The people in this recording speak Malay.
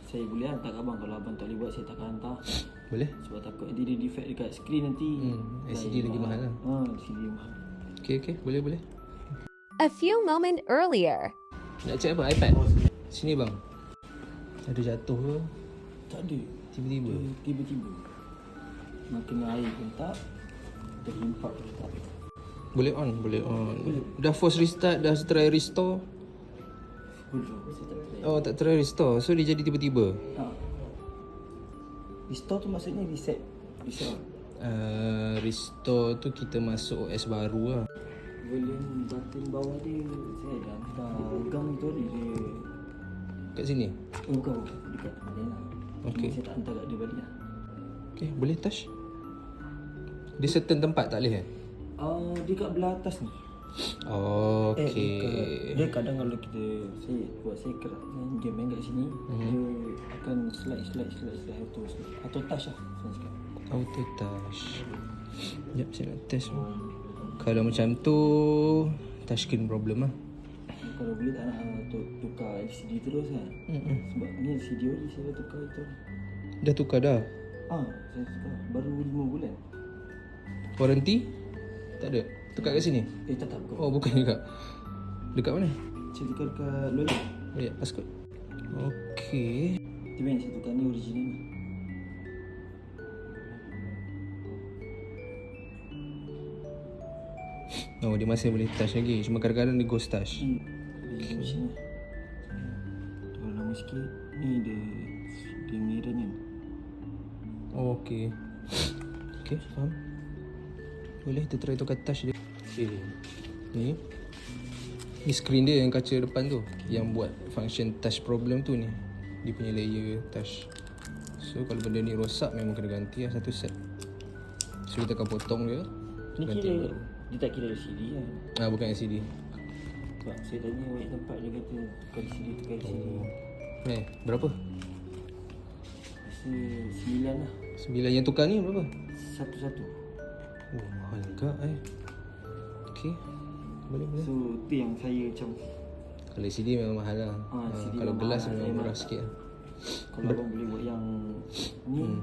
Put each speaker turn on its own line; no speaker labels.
saya boleh hantar kat abang. Kalau abang tak boleh buat, saya takkan hantar.
Boleh?
Sebab takut nanti dia defect dekat skrin nanti.
LCD lagi mahal lah.
LCD mahal.
Okay, boleh.
A few moments earlier.
Nak check apa? iPad? Sini bang. Ada jatuh ke?
Tak ada.
Tiba-tiba?
Tiba-tiba. Nak kena air pun tak. Terhimpak pun tak.
Boleh on. Dah force restart, dah try restore.
Belum, saya tak try.
Oh, tak try restore. So dia jadi tiba-tiba.
Restore tu maksudnya reset.
Restore tu kita masuk OS baru lah.
Volume button bawah dia saya dah hantar gang tu dia.
Kat sini?
Bukan dekat tempat lain lah.
Okay.
Saya tak hantar kat dia balik lah.
Okay, boleh touch? Dia certain tempat tak boleh
Dia kat belah atas ni.
Okay.
Dia kadang kalau saya kerak game main kat sini, dia akan slide atau touch lah saya cakap.
Auto touch. Sekejap saya nak test. Kalau macam tu touchscreen problem lah.
Kalau boleh tak nak tukar LCD terus kan. Sebab ni LCD oli saya dah tukar itu.
Dah tukar dah?
Saya tukar baru 5 bulan.
Warranty? Tak ada? Tukar kat sini?
Tak bukan.
Oh, bukan juga. Dekat mana?
Saya tukar dekat Lola.
Oh ya, passcode. Okay.
Tapi yang saya tukar ni original ni.
Oh, dia masih boleh touch lagi. Cuma kadang-kadang dia ghost touch.
Okay. Macam ni. Kalau lama sikit, ni dia mirror ni.
Oh, okay. Okay, faham. Boleh, kita try tukar touch dia. Okay. Ni screen dia yang kaca depan tu. Yang buat function touch problem tu ni. Dia punya layer touch. So, kalau benda ni rosak, memang kena ganti lah satu set. So, kita akan potong dia.
Ni
Ganti
kira,
baru.
dia tak kira LCD kan.
Bukan LCD.
Sebab saya tanya banyak tempat dia kata tukar LCD.
Berapa?
Rasa 9 lah.
9 yang tukar ni berapa?
Satu-satu.
Oh, mahal juga Okay. Boleh.
So tu yang saya macam,
Kalau LCD memang mahal lah.
LCD
Kalau
memang
gelas
mahal.
memang murah sikit lah.
kalau abang boleh buat yang ni